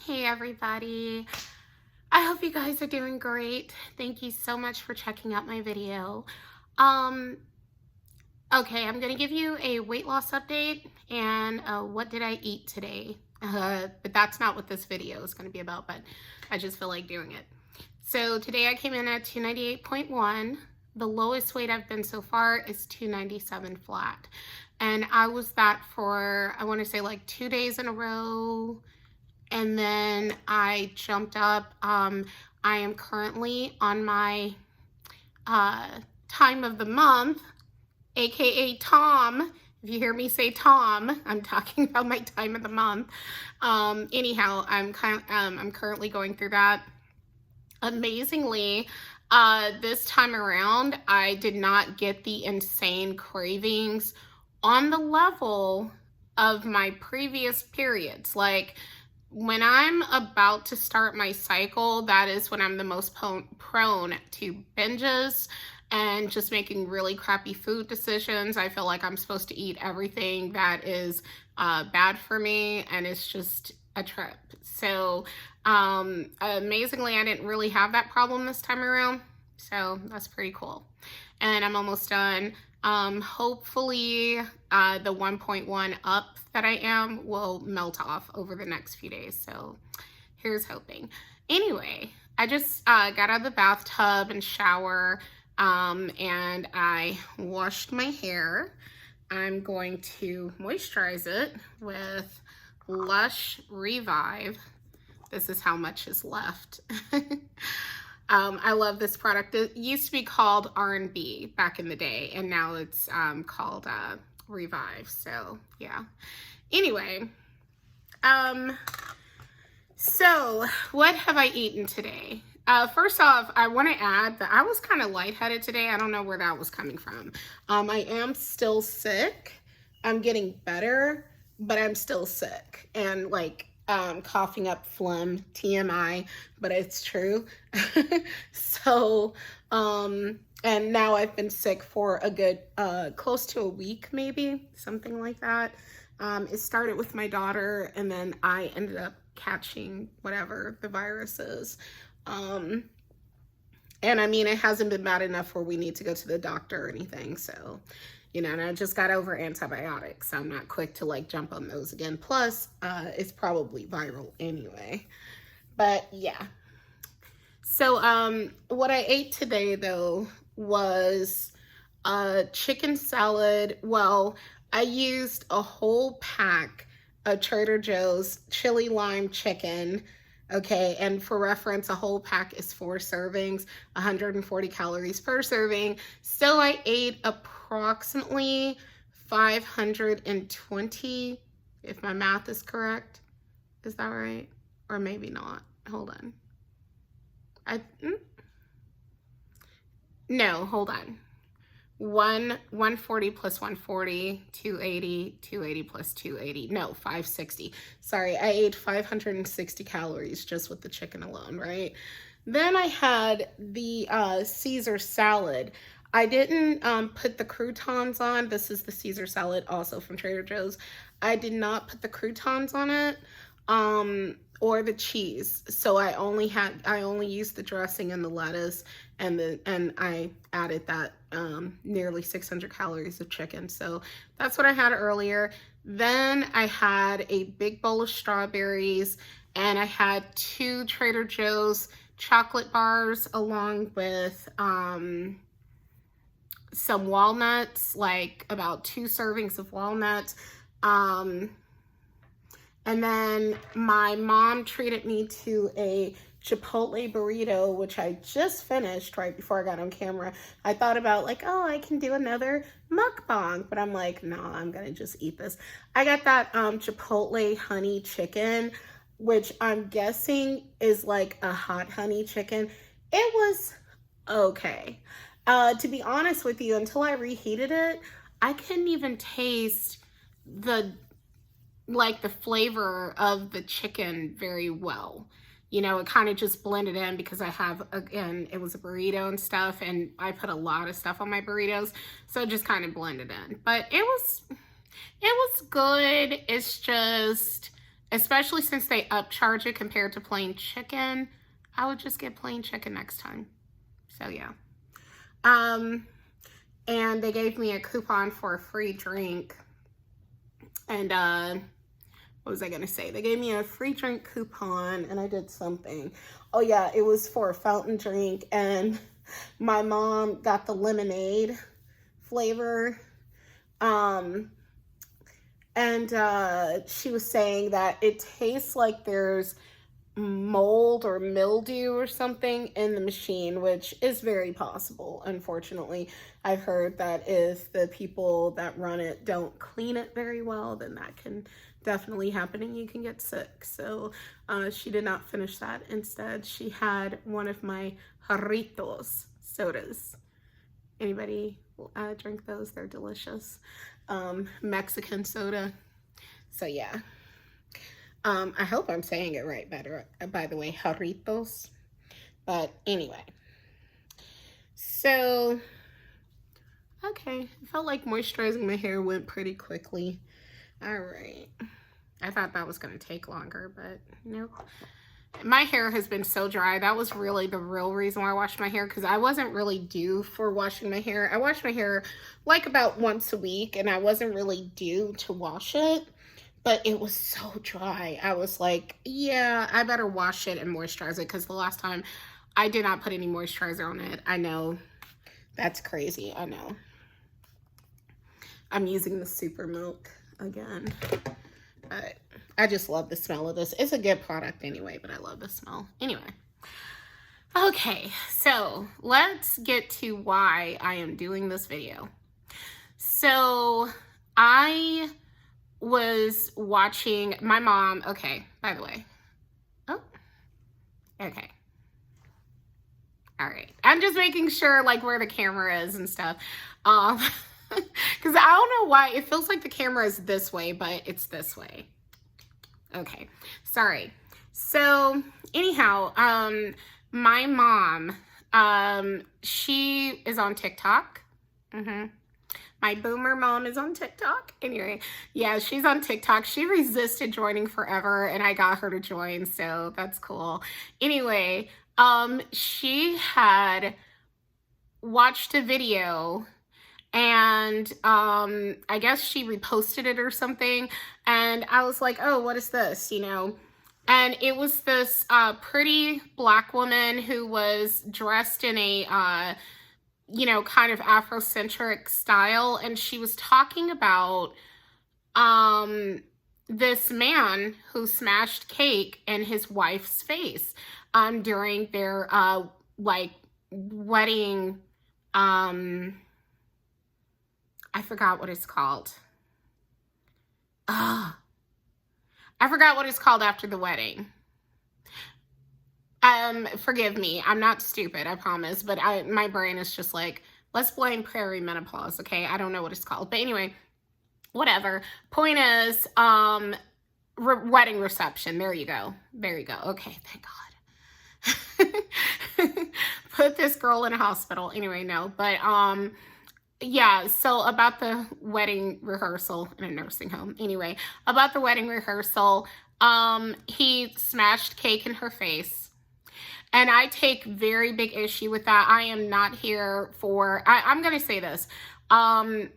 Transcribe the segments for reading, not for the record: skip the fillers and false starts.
Hey everybody, I hope you guys are doing great. Thank you so much for checking out my video. Um, okay, I'm gonna give you a weight loss update and what did I eat today. But that's not what this video is gonna be about, but I just feel like doing it. So today I came in at 298.1. The lowest weight I've been so far is 297 flat. And I was that for, I wanna say like 2 days in a row. And then I jumped up. I am currently on my time of the month, aka Tom. If you hear me say Tom, I'm talking about my time of the month. Anyhow, I'm currently going through that. Amazingly, this time around, I did not get the insane cravings on the level of my previous periods. Like, when I'm about to start my cycle, that is when I'm the most prone to binges and just making really crappy food decisions. I feel like I'm supposed to eat everything that is bad for me, and it's just a trip. So amazingly, I didn't really have that problem this time around. So that's pretty cool. And I'm almost done. Hopefully the 1.1 up that I am will melt off over the next few days. So here's hoping. Anyway, I just got out of the bathtub and shower and I washed my hair. I'm going to moisturize it with Lush Revive. This is how much is left. I love this product. It used to be called R&B back in the day, and now it's called Revive. So yeah. Anyway, so what have I eaten today? First off, I want to add that I was kind of lightheaded today. I don't know where that was coming from. I am still sick. I'm getting better, but I'm still sick and like coughing up phlegm, TMI, but it's true. So, and now I've been sick for a good, close to a week, maybe, something like that. It started with my daughter, and then I ended up catching whatever the virus is. And I mean, it hasn't been bad enough where we need to go to the doctor or anything. So, you know, and I just got over antibiotics. So I'm not quick to like jump on those again. Plus, it's probably viral anyway. But yeah. So what I ate today though was chicken salad. Well, I used a whole pack of Trader Joe's chili lime chicken. Okay, and for reference, a whole pack is 4 servings, 140 calories per serving. So I ate approximately 520, if my math is correct. Is that right? Or maybe not. Hold on. No, hold on. 140 plus 140, 280, 280 plus 280. No, 560. Sorry, I ate 560 calories just with the chicken alone, right? Then I had the Caesar salad. I didn't put the croutons on. This is the Caesar salad also from Trader Joe's. I did not put the croutons on it or the cheese. So I only used the dressing and the lettuce, and I added that nearly 600 calories of chicken. So that's what I had earlier. Then I had a big bowl of strawberries, and I had 2 Trader Joe's chocolate bars along with some walnuts, like about 2 servings of walnuts. And then my mom treated me to a Chipotle burrito, which I just finished right before I got on camera. I thought about like, oh, I can do another mukbang, but I'm like, no, I'm gonna just eat this. I got that Chipotle honey chicken, which I'm guessing is like a hot honey chicken. It was okay. To be honest with you, until I reheated it, I couldn't even taste the flavor of the chicken very well. You know, it kind of just blended in because I have, again, it was a burrito and stuff, and I put a lot of stuff on my burritos, so it just kind of blended in. But it was good. It's just especially since they upcharge it compared to plain chicken. I would just get plain chicken next time. So yeah. And they gave me a coupon for a free drink. And what was I gonna say? They gave me a free drink coupon and I did something. Oh yeah, it was for a fountain drink, and my mom got the lemonade flavor. And she was saying that it tastes like there's mold or mildew or something in the machine, which is very possible. Unfortunately, I've heard that if the people that run it don't clean it very well, then that can definitely happen and you can get sick. So she did not finish that. Instead, she had one of my Jarritos sodas. Anybody drink those? They're delicious. Mexican soda. So yeah. I hope I'm saying it right better, by the way, Jarritos. But anyway. So, okay. I felt like moisturizing my hair went pretty quickly. All right. I thought that was going to take longer, but nope. My hair has been so dry. That was really the real reason why I washed my hair, because I wasn't really due for washing my hair. I wash my hair like about once a week, and I wasn't really due to wash it. But it was so dry. I was like, yeah, I better wash it and moisturize it, because the last time I did not put any moisturizer on it. I know. That's crazy. I know. I'm using the Super Milk again. I just love the smell of this. It's a good product anyway, but I love the smell. Anyway. Okay, so let's get to why I am doing this video. So I was watching my mom. Okay, by the way. Oh, okay. All right. I'm just making sure like where the camera is and stuff. Because I don't know why it feels like the camera is this way, but it's this way. Okay, sorry. So anyhow, my mom, she is on TikTok. My boomer mom is on TikTok. Anyway, yeah, she's on TikTok. She resisted joining forever, and I got her to join, so that's cool. Anyway, she had watched a video, and I guess she reposted it or something, and I was like, oh, what is this, you know? And it was this pretty black woman who was dressed in a you know, kind of Afrocentric style, and she was talking about this man who smashed cake in his wife's face during their like wedding. I forgot what it's called. I forgot what it's called after the wedding. Forgive me. I'm not stupid, I promise. But my brain is just like, let's blame prairie menopause, okay? I don't know what it's called. But anyway, whatever. Point is, wedding reception. There you go. There you go. Okay, thank God. Put this girl in a hospital. Anyway, no. But, yeah, so about the wedding rehearsal in a nursing home. Anyway, about the wedding rehearsal, he smashed cake in her face. And I take very big issue with that. I am not here for, I'm going to say this.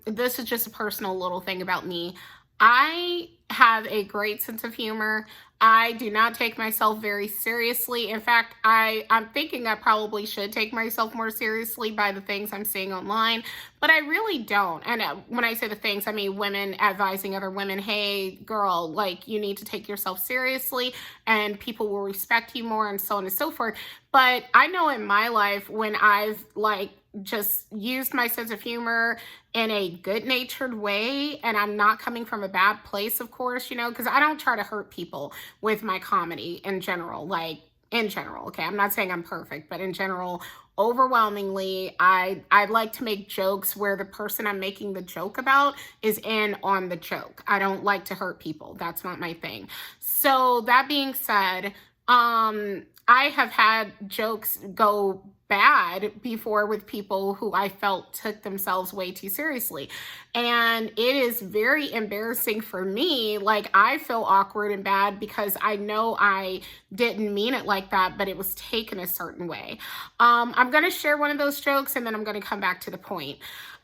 This is just a personal little thing about me. I have a great sense of humor. I do not take myself very seriously. In fact, I'm thinking I probably should take myself more seriously by the things I'm seeing online, but I really don't. And when I say the things, I mean women advising other women, hey, girl, like you need to take yourself seriously and people will respect you more and so on and so forth. But I know in my life when I've like just used my sense of humor in a good-natured way, and I'm not coming from a bad place, of course, you know, because I don't try to hurt people with my comedy in general, like in general, okay? I'm not saying I'm perfect, but in general, overwhelmingly, I like to make jokes where the person I'm making the joke about is in on the joke. I don't like to hurt people. That's not my thing. So that being said, I have had jokes go bad before with people who I felt took themselves way too seriously. And it is very embarrassing for me. Like, I feel awkward and bad because I know I didn't mean it like that, but it was taken a certain way. I'm going to share one of those jokes and then I'm going to come back to the point.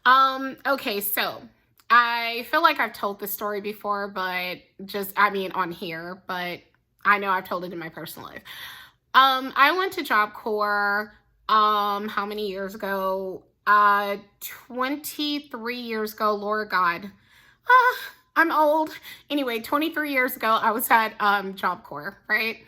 Okay, so I feel like I've told this story before, but I mean, on here, but I know I've told it in my personal life. I went to Job Corps, how many years ago? 23 years ago, Lord God. I'm old. Anyway, 23 years ago, I was at, Job Corps, right?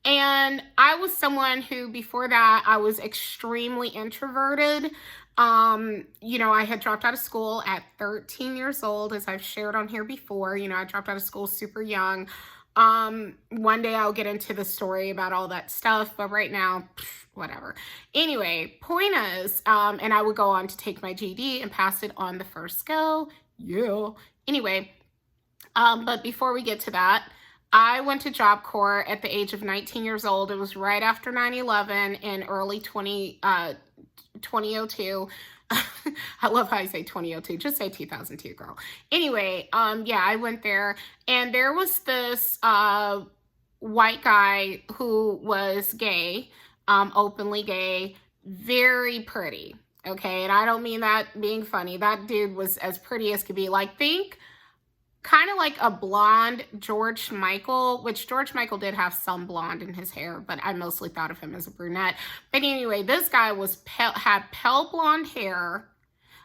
And I was someone who, before that, I was extremely introverted. I had dropped out of school at 13 years old, as I've shared on here before. I dropped out of school super young. One day I'll get into the story about all that stuff, but right now, whatever. Anyway, point is, and I would go on to take my GED and pass it on the first go. Yeah. Anyway, but before we get to that, I went to Job Corps at the age of 19 years old. It was right after 9/11 in early 2002. I love how I say 2002. Just say 2002, girl. Anyway, yeah, I went there, and there was this white guy who was gay, openly gay, very pretty. Okay, and I don't mean that being funny. That dude was as pretty as could be. Like, think kind of like a blonde George Michael, which George Michael did have some blonde in his hair, but I mostly thought of him as a brunette. But anyway, this guy had pale blonde hair,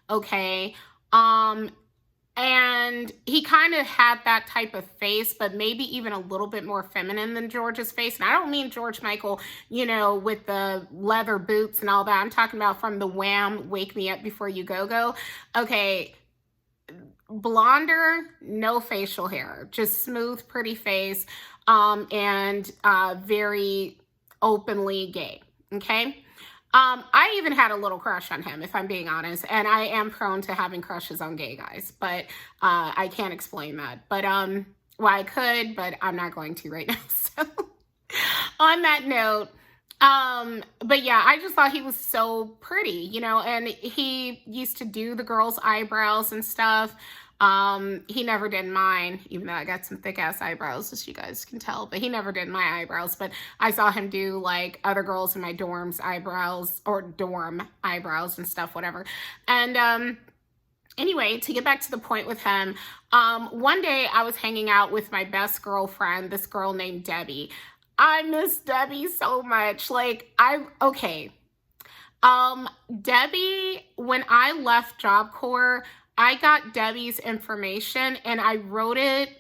okay? And he kind of had that type of face, but maybe even a little bit more feminine than George's face. And I don't mean George Michael, with the leather boots and all that. I'm talking about from the Wham! Wake Me Up Before You Go. Okay, blonder, no facial hair, just smooth, pretty face, and very openly gay. Okay. I even had a little crush on him, if I'm being honest, and I am prone to having crushes on gay guys, but I can't explain that. But well, I could, but I'm not going to right now. So on that note, but yeah, I just thought he was so pretty, and he used to do the girls' eyebrows and stuff. He never did mine, even though I got some thick ass eyebrows, as you guys can tell, but he never did my eyebrows. But I saw him do like other girls in my dorm's eyebrows, or dorm eyebrows and stuff, whatever. And, anyway, to get back to the point with him, one day I was hanging out with my best girlfriend, this girl named Debbie. I miss Debbie so much. Debbie, when I left Job Corps, I got Debbie's information and I wrote it,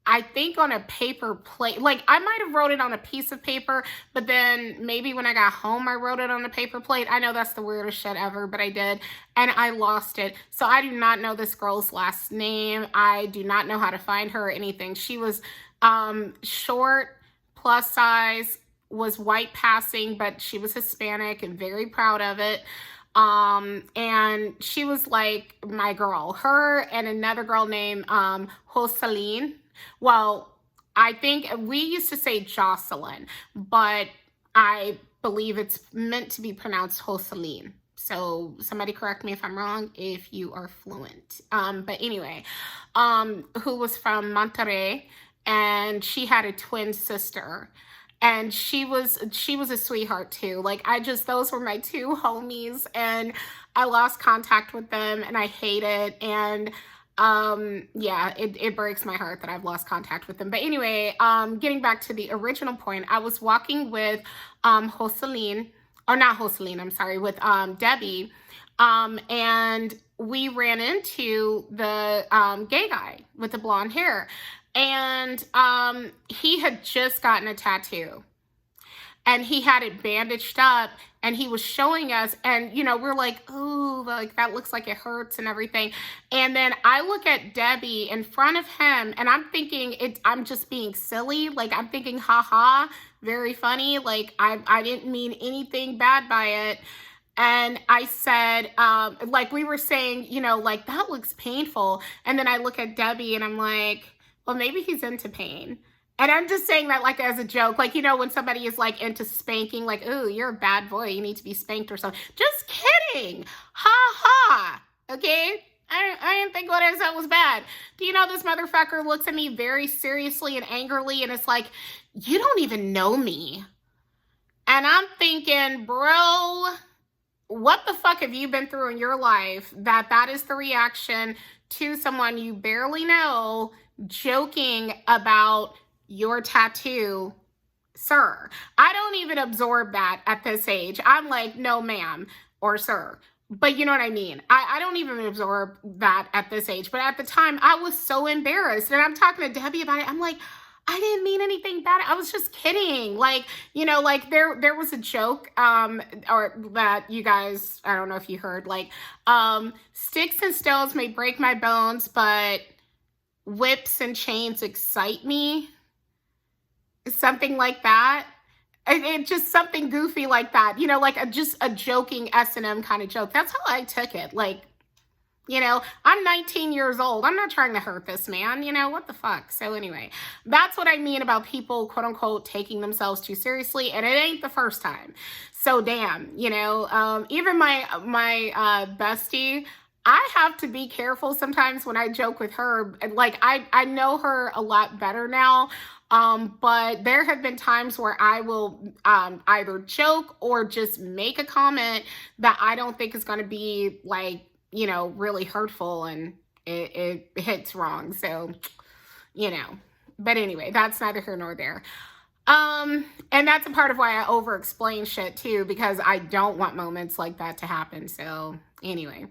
I think, on a paper plate. Like, I might have wrote it on a piece of paper, but then maybe when I got home, I wrote it on a paper plate. I know that's the weirdest shit ever, but I did, and I lost it. So I do not know this girl's last name. I do not know how to find her or anything. She was short, plus size, was white passing, but she was Hispanic and very proud of it. And she was like my girl. Her and another girl named Jocelyn. Well, I think we used to say Jocelyn, but I believe it's meant to be pronounced Jocelyn. So somebody correct me if I'm wrong, if you are fluent. But anyway, who was from Monterrey, and she had a twin sister. And she was a sweetheart too. Like, those were my two homies, and I lost contact with them and I hate it. And yeah, it breaks my heart that I've lost contact with them. But anyway, getting back to the original point, I was walking with Jocelyn, or not Jocelyn, I'm sorry, with Debbie, and we ran into the gay guy with the blonde hair. And he had just gotten a tattoo, and he had it bandaged up, and he was showing us, and we're like, ooh, like that looks like it hurts and everything. And then I look at Debbie in front of him, and I'm thinking I'm just being silly. Like, I'm thinking, haha, very funny. Like, I didn't mean anything bad by it. And I said, like we were saying, like, that looks painful. And then I look at Debbie and I'm like, well, maybe he's into pain. And I'm just saying that like as a joke, like, you know, when somebody is like into spanking, like, ooh, you're a bad boy, you need to be spanked or something. Just kidding. Ha ha. Okay? I didn't think what I said was bad. Do you know this motherfucker looks at me very seriously and angrily, and it's like, you don't even know me. And I'm thinking, bro, what the fuck have you been through in your life that is the reaction to someone you barely know joking about your tattoo, sir? I don't even absorb that at this age. I'm like, no, ma'am, or sir. But you know what I mean? I don't even absorb that at this age. But at the time, I was so embarrassed. And I'm talking to Debbie about it. I'm like, I didn't mean anything bad. I was just kidding. Like, you know, like there was a joke, or that you guys, I don't know if you heard, like, sticks and stones may break my bones, but whips and chains excite me. Something like that. It just something goofy like that, you know, like just a joking S&M kind of joke. That's how I took it. Like, you know, I'm 19 years old. I'm not trying to hurt this man. You know, what the fuck? So anyway, that's what I mean about people, quote unquote, taking themselves too seriously. And it ain't the first time. So damn, you know, even my bestie, I have to be careful sometimes when I joke with her. Like, I know her a lot better now. But there have been times where I will either joke or just make a comment that I don't think is going to be like, you know, really hurtful, and it hits wrong. So, you know, but anyway, that's neither here nor there. And that's a part of why I over explain shit too, because I don't want moments like that to happen. So anyway,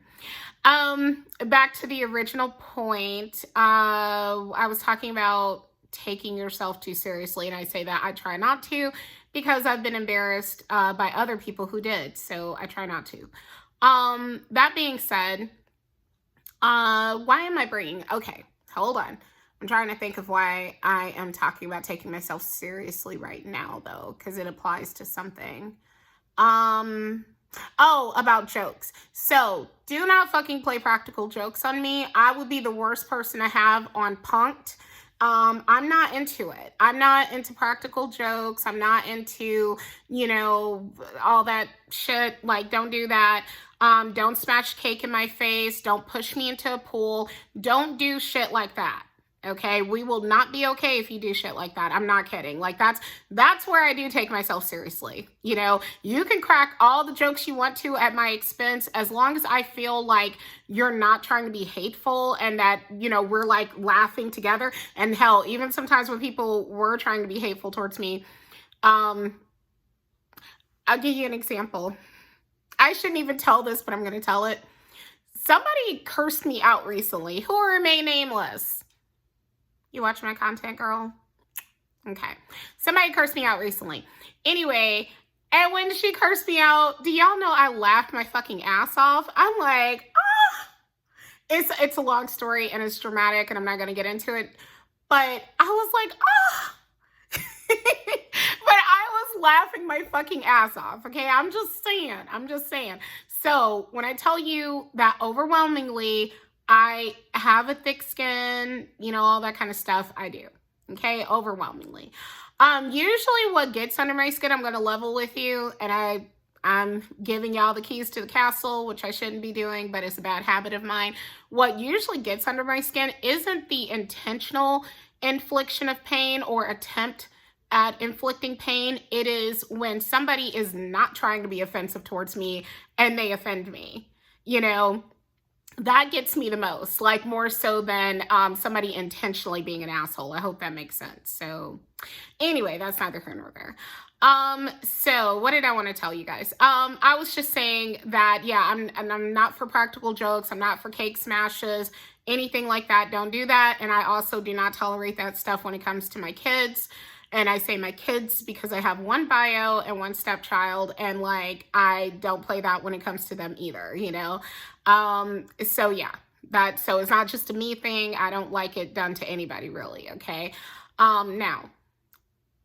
back to the original point. I was talking about taking yourself too seriously, and I say that I try not to because I've been embarrassed by other people who did, so I try not to. That being said, why am I bringing, okay, hold on. I'm trying to think of why I am talking about taking myself seriously right now, though, because it applies to something. Oh, about jokes. So do not fucking play practical jokes on me. I would be the worst person to have on Punk'd. I'm not into it. I'm not into practical jokes. I'm not into, you know, all that shit. Like, don't do that. Don't smash cake in my face. Don't push me into a pool. Don't do shit like that. Okay, we will not be okay if you do shit like that. I'm not kidding. Like, that's where I do take myself seriously. You know, you can crack all the jokes you want to at my expense, as long as I feel like you're not trying to be hateful and that, you know, we're like laughing together. And hell, even sometimes when people were trying to be hateful towards me, I'll give you an example. I shouldn't even tell this, but I'm going to tell it. Somebody cursed me out recently, who will remain nameless. You watch my content, girl? Okay. Somebody cursed me out recently. Anyway, and when she cursed me out, do y'all know I laughed my fucking ass off? I'm like, ah. It's a long story and it's dramatic and I'm not going to get into it. But I was like, ah. But I was laughing my fucking ass off, okay? I'm just saying. So when I tell you that overwhelmingly, I have a thick skin, you know, all that kind of stuff, I do, okay? Overwhelmingly. Usually what gets under my skin, I'm going to level with you, and I'm giving y'all the keys to the castle, which I shouldn't be doing, but it's a bad habit of mine. What usually gets under my skin isn't the intentional infliction of pain or attempt at inflicting pain. It is when somebody is not trying to be offensive towards me and they offend me, you know? That gets me the most, like more so than somebody intentionally being an asshole. I hope that makes sense. So anyway, that's neither here nor there. So what did I want to tell you guys? I was just saying that, yeah, I'm not for practical jokes. I'm not for cake smashes, anything like that. Don't do that. And I also do not tolerate that stuff when it comes to my kids. And I say my kids because I have one bio and one stepchild, and like, I don't play that when it comes to them either, you know? So yeah, so it's not just a me thing. I don't like it done to anybody really. Okay. Now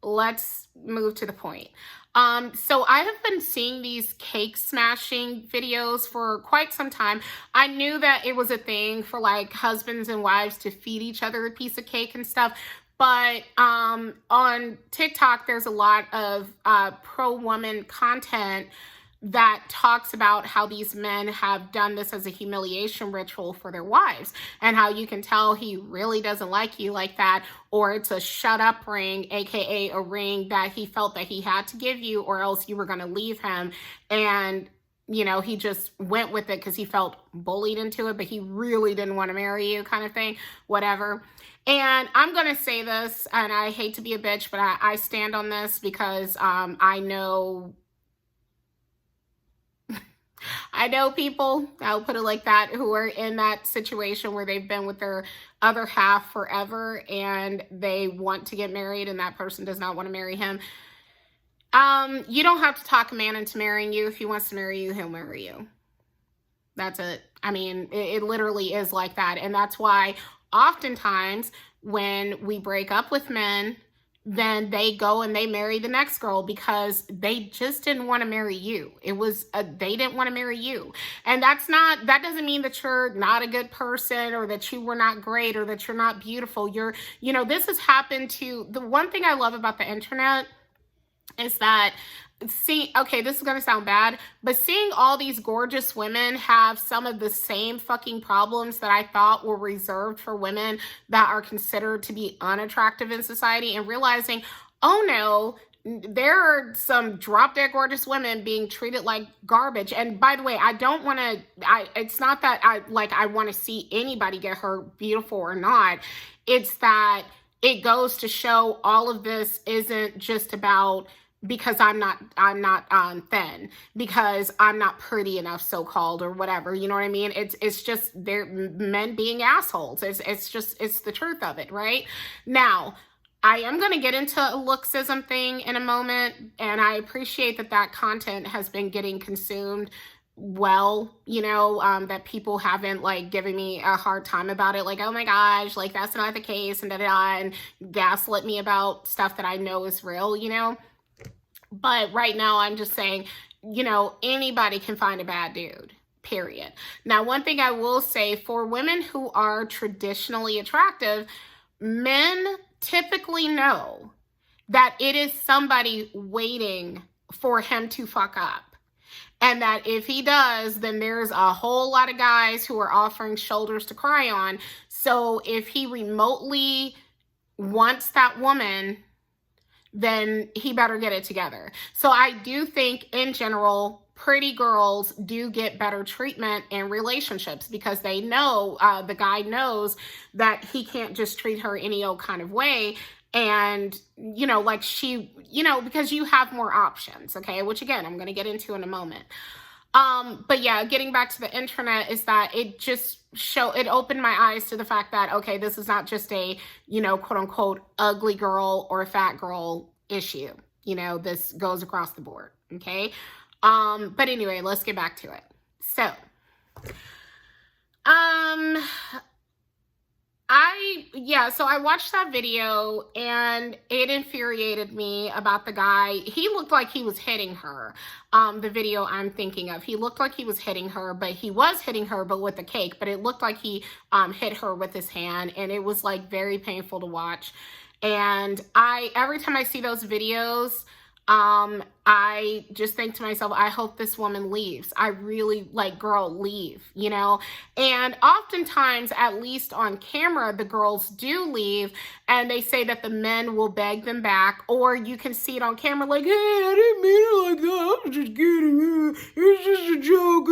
let's move to the point. So I have been seeing these cake smashing videos for quite some time. I knew that it was a thing for like husbands and wives to feed each other a piece of cake and stuff. But on TikTok, there's a lot of pro-woman content that talks about how these men have done this as a humiliation ritual for their wives, and how you can tell he really doesn't like you like that, or it's a shut up ring, aka a ring that he felt that he had to give you or else you were going to leave him. And you know, he just went with it because he felt bullied into it, but he really didn't want to marry you, kind of thing, whatever. And I'm going to say this, and I hate to be a bitch, but I stand on this because I know people, I'll put it like that, who are in that situation where they've been with their other half forever and they want to get married and that person does not want to marry him. You don't have to talk a man into marrying you. If he wants to marry you, he'll marry you. That's it. I mean, it literally is like that. And that's why oftentimes when we break up with men, then they go and they marry the next girl because they just didn't want to marry you. It was, they didn't want to marry you. And that doesn't mean that you're not a good person or that you were not great or that you're not beautiful. This has happened to, the one thing I love about the internet is that, okay, this is going to sound bad, but seeing all these gorgeous women have some of the same fucking problems that I thought were reserved for women that are considered to be unattractive in society, and realizing, oh no, there are some drop dead gorgeous women being treated like garbage. And by the way, it's not that I want to see anybody get hurt, beautiful or not. It's that it goes to show all of this isn't just about because I'm not thin, because I'm not pretty enough, so-called, or whatever, you know what I mean? It's just they're men being assholes. It's the truth of it, right? Now, I am going to get into a looksism thing in a moment, and I appreciate that content has been getting consumed well, that people haven't given me a hard time about it, oh my gosh, that's not the case, and and gaslit me about stuff that I know is real, But right now I'm just saying, anybody can find a bad dude, period. Now, one thing I will say, for women who are traditionally attractive, men typically know that it is somebody waiting for him to fuck up. And that if he does, then there's a whole lot of guys who are offering shoulders to cry on. So if he remotely wants that woman, then he better get it together. So I do think in general, pretty girls do get better treatment in relationships because they know, the guy knows that he can't just treat her any old kind of way. And, because you have more options, okay? Which again, I'm going to get into in a moment. But yeah, getting back to the internet is that it opened my eyes to the fact that, okay, this is not just a, quote unquote, ugly girl or a fat girl issue. This goes across the board. Okay. But anyway, let's get back to it. So, I watched that video and it infuriated me about the guy. He looked like he was hitting her. The video I'm thinking of, he looked like he was hitting her, but he was hitting her, but with a cake, but it looked like he hit her with his hand, and it was very painful to watch. And every time I see those videos, I just think to myself, I hope this woman leaves. I really girl, leave, and oftentimes, at least on camera, the girls do leave and they say that the men will beg them back, or you can see it on camera hey, I didn't mean it like that. I was just kidding. It's just a joke.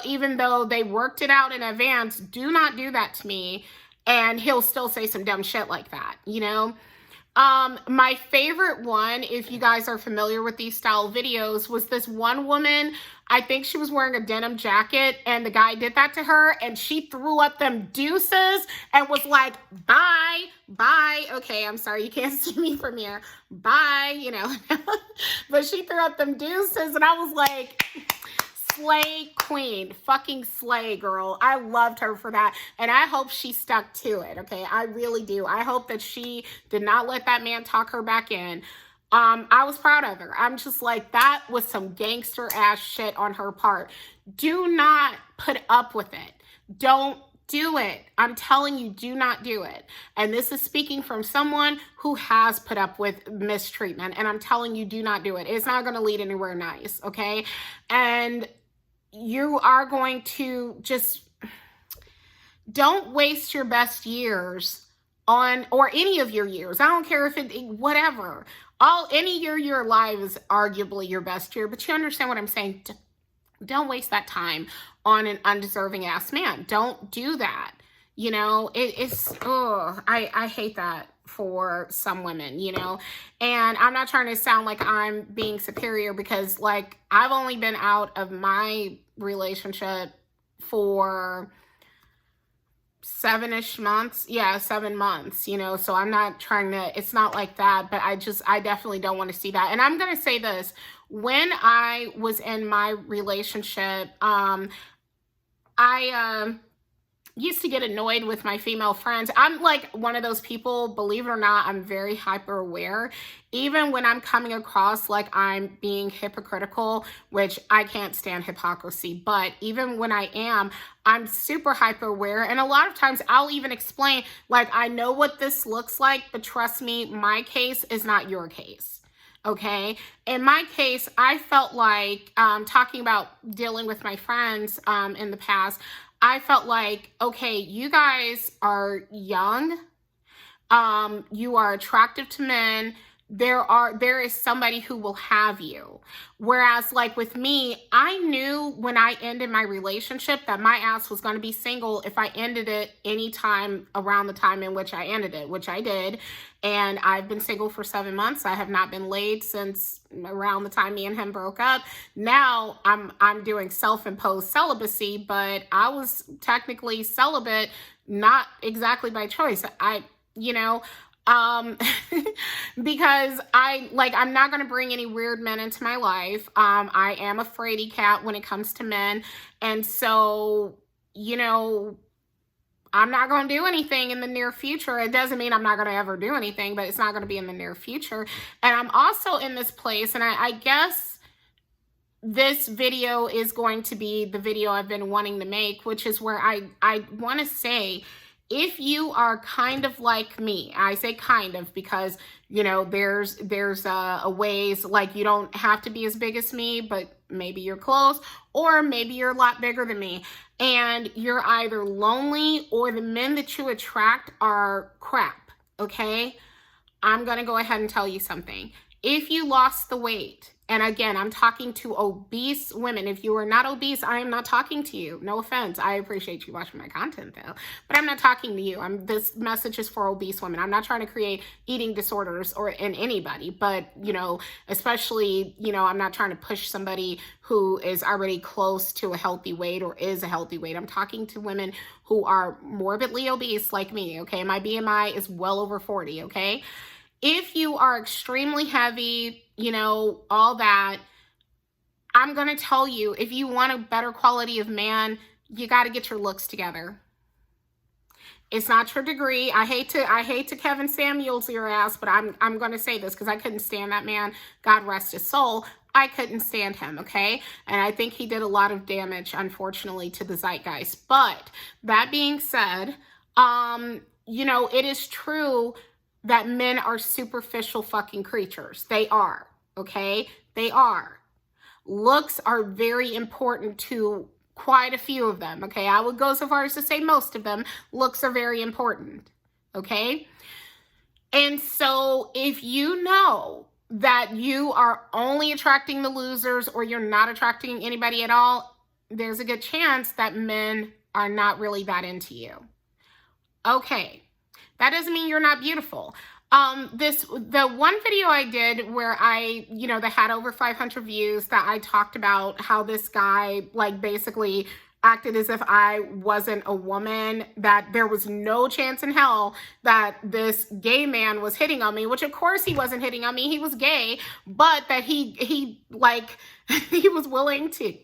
Even though they worked it out in advance, do not do that to me. And he'll still say some dumb shit like that, My favorite one, if you guys are familiar with these style videos, was this one woman. I think she was wearing a denim jacket and the guy did that to her and she threw up them deuces and was like, bye. Okay, I'm sorry, you can't see me from here. Bye, But she threw up them deuces and I was like, slay queen, fucking slay girl. I loved her for that. And I hope she stuck to it. Okay. I really do. I hope that she did not let that man talk her back in. I was proud of her. I'm just that was some gangster ass shit on her part. Do not put up with it. Don't do it. I'm telling you, do not do it. And this is speaking from someone who has put up with mistreatment. And I'm telling you, do not do it. It's not going to lead anywhere nice, okay? And you are going to just, don't waste your best years on, or any of your years. I don't care if it, whatever. Any year you're alive is arguably your best year, but you understand what I'm saying? Don't waste that time on an undeserving ass man. Don't do that. You know, I hate that for some women, you know, and I'm not trying to sound like I'm being superior, because like I've only been out of my relationship for 7-ish months. Yeah, 7 months, you know, so I'm not trying to, it's not like that, but I definitely don't want to see that. And I'm going to say this, when I was in my relationship, I used to get annoyed with my female friends. I'm like one of those people, believe it or not, I'm very hyper aware. Even when I'm coming across like I'm being hypocritical, which I can't stand hypocrisy, but even when I am, I'm super hyper aware. And a lot of times I'll even explain, like, I know what this looks like, but trust me, my case is not your case. Okay. In my case, I felt like, talking about dealing with my friends in the past, I felt like, okay, you guys are young. You are attractive to men. There is somebody who will have you. Whereas like with me, I knew when I ended my relationship that my ass was going to be single if I ended it anytime around the time in which I ended it, which I did. And I've been single for 7 months. I have not been laid since around the time me and him broke up. Now I'm doing self-imposed celibacy, but I was technically celibate, not exactly by choice. Because I'm not going to bring any weird men into my life. I am a fraidy cat when it comes to men. And so, you know, I'm not going to do anything in the near future. It doesn't mean I'm not going to ever do anything, but it's not going to be in the near future. And I'm also in this place, and I guess this video is going to be the video I've been wanting to make, which is where I want to say, if you are kind of like me, I say kind of because, you know, there's a ways, like you don't have to be as big as me, but maybe you're close, or maybe you're a lot bigger than me, and you're either lonely or the men that you attract are crap, okay? I'm going to go ahead and tell you something. If you lost the weight, and again, I'm talking to obese women. If you are not obese, I am not talking to you. No offense. I appreciate you watching my content though, but I'm not talking to you. This message is for obese women. I'm not trying to create eating disorders or in anybody, but you know, especially, you know, I'm not trying to push somebody who is already close to a healthy weight or is a healthy weight. I'm talking to women who are morbidly obese like me. Okay. My BMI is well over 40. Okay. If you are extremely heavy, you know, all that, I'm going to tell you, if you want a better quality of man, you got to get your looks together. It's not your degree. I hate to Kevin Samuels your ass, but I'm going to say this because I couldn't stand that man. God rest his soul. I couldn't stand him, okay? And I think he did a lot of damage, unfortunately, to the zeitgeist. But that being said, you know, it is true that men are superficial fucking creatures. They are, okay? They are. Looks are very important to quite a few of them, okay? I would go so far as to say most of them. Looks are very important, okay? And so if you know that you are only attracting the losers or you're not attracting anybody at all, there's a good chance that men are not really that into you. Okay. That doesn't mean you're not beautiful. The one video I did where that had over 500 views, that I talked about how this guy like basically acted as if I wasn't a woman, that there was no chance in hell that this gay man was hitting on me, which of course he wasn't hitting on me. He was gay, but that he like, he was willing to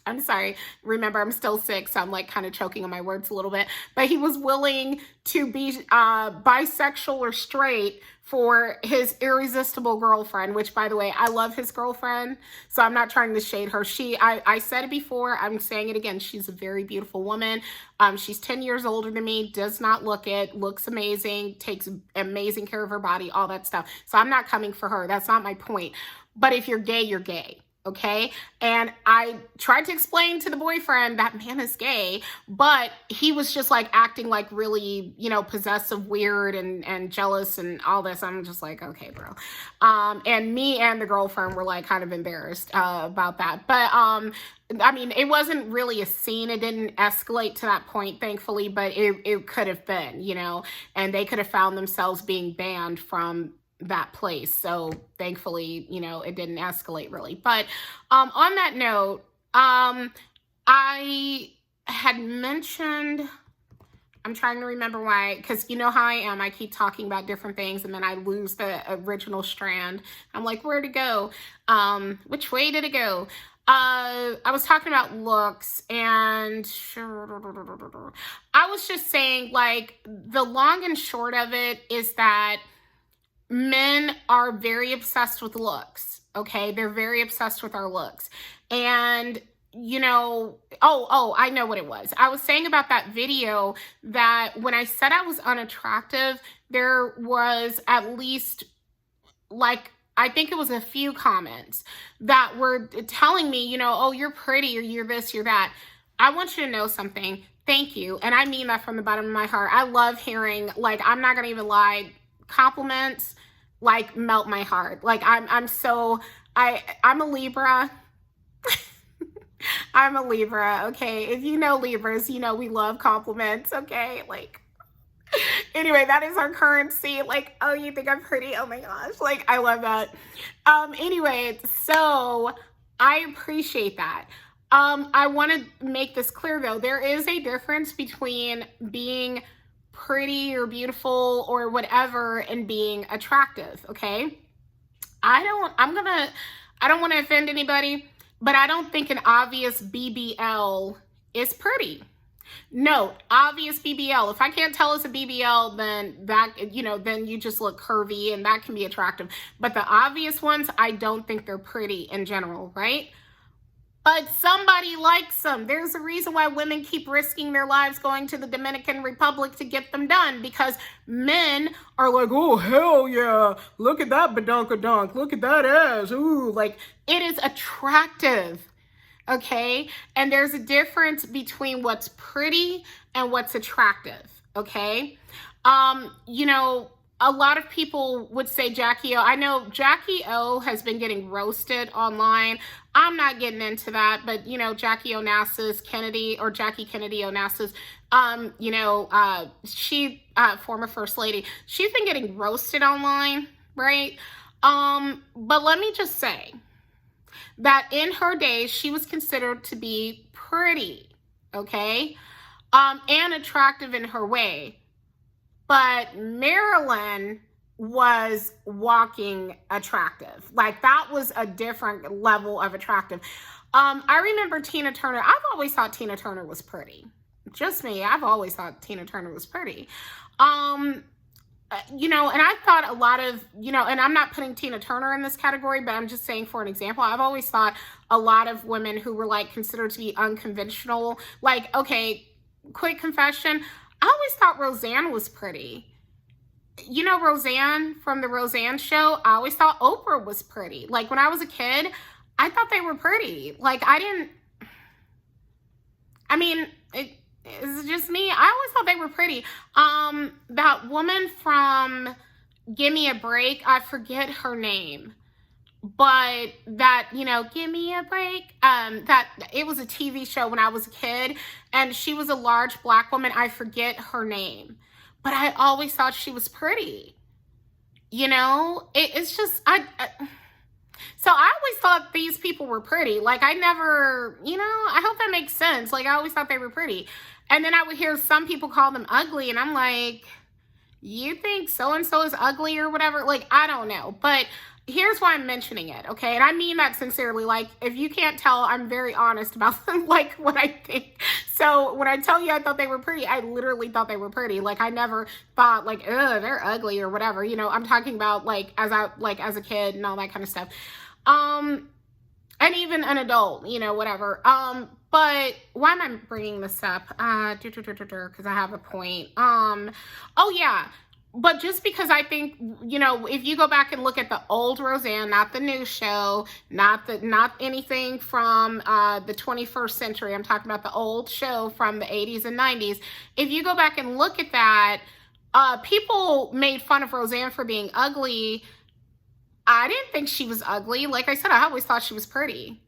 I'm sorry. Remember, I'm still sick, so I'm like kind of choking on my words a little bit. But he was willing to be bisexual or straight for his irresistible girlfriend, which, by the way, I love his girlfriend. So I'm not trying to shade her. I said it before. I'm saying it again. She's a very beautiful woman. She's 10 years older than me, does not look it, looks amazing, takes amazing care of her body, all that stuff. So I'm not coming for her. That's not my point. But if you're gay, you're gay. Okay. And I tried to explain to the boyfriend that man is gay, but he was just like acting like really, possessive, weird and jealous and all this. I'm just like, okay, bro. And me and the girlfriend were like kind of embarrassed, about that. But, I mean, it wasn't really a scene. It didn't escalate to that point, thankfully, but it could have been, and they could have found themselves being banned from that place. So thankfully, it didn't escalate really. But on that note, I had mentioned, I'm trying to remember why, because you know how I am. I keep talking about different things and then I lose the original strand. I'm like, where'd it go? Which way did it go? I was talking about looks, and I was just saying, like, the long and short of it is that men are very obsessed with looks. Okay. They're very obsessed with our looks. And, I know what it was. I was saying about that video that when I said I was unattractive, there was at least like, I think it was a few comments that were telling me, oh, you're pretty, or you're this, you're that. I want you to know something. Thank you. And I mean that from the bottom of my heart. I love hearing, like, I'm not going to even lie, compliments like melt my heart. Like I'm a Libra. I'm a Libra. Okay. If you know Libras, we love compliments. Okay. Like, anyway, that is our currency. Like, oh, you think I'm pretty? Oh my gosh. Like, I love that. Anyway, so I appreciate that. I want to make this clear though. There is a difference between being pretty or beautiful or whatever and being attractive. Okay. I don't want to offend anybody, but I don't think an obvious BBL is pretty. No, obvious BBL. If I can't tell it's a BBL, then then you just look curvy and that can be attractive. But the obvious ones, I don't think they're pretty in general, right? But somebody likes them. There's a reason why women keep risking their lives going to the Dominican Republic to get them done, because men are like, oh, hell yeah. Look at that badonkadonk. Look at that ass. Ooh, like, it is attractive. Okay. And there's a difference between what's pretty and what's attractive. Okay. A lot of people would say Jackie O. I know Jackie O has been getting roasted online. I'm not getting into that, but Jackie Onassis Kennedy, or Jackie Kennedy Onassis, she, former first lady, she's been getting roasted online, right? But let me just say that in her day, she was considered to be pretty, okay? And attractive in her way. But Marilyn was walking attractive. Like, that was a different level of attractive. I remember Tina Turner. I've always thought Tina Turner was pretty. Just me. I've always thought Tina Turner was pretty. And I thought a lot of, and I'm not putting Tina Turner in this category, but I'm just saying for an example, I've always thought a lot of women who were like considered to be unconventional, like, okay, quick confession, I always thought Roseanne was pretty. Roseanne from the Roseanne show, I always thought Oprah was pretty. Like, when I was a kid, I thought they were pretty. Like, it's just me. I always thought they were pretty. That woman from Give Me a Break, I forget her name, but that, Give Me a Break, that it was a TV show when I was a kid, and she was a large black woman. I forget her name, but I always thought she was pretty. It's just, so I always thought these people were pretty. Like, I never, I hope that makes sense. Like, I always thought they were pretty. And then I would hear some people call them ugly, and I'm like, you think so-and-so is ugly or whatever. Like, I don't know. But here's why I'm mentioning it, okay? And I mean that sincerely. Like, if you can't tell, I'm very honest about them, like, what I think. So when I tell you I thought they were pretty, I literally thought they were pretty. Like, I never thought, like, ugh, they're ugly or whatever. You know, I'm talking about, like, as a kid and all that kind of stuff. And even an adult, you know, whatever. But why am I bringing this up? Because I have a point. Oh yeah. But just because I think, you know, if you go back and look at the old Roseanne, not the new show, not anything from the 21st century, I'm talking about the old show from the 80s and 90s. If you go back and look at that, people made fun of Roseanne for being ugly. I didn't think she was ugly. Like I said, I always thought she was pretty,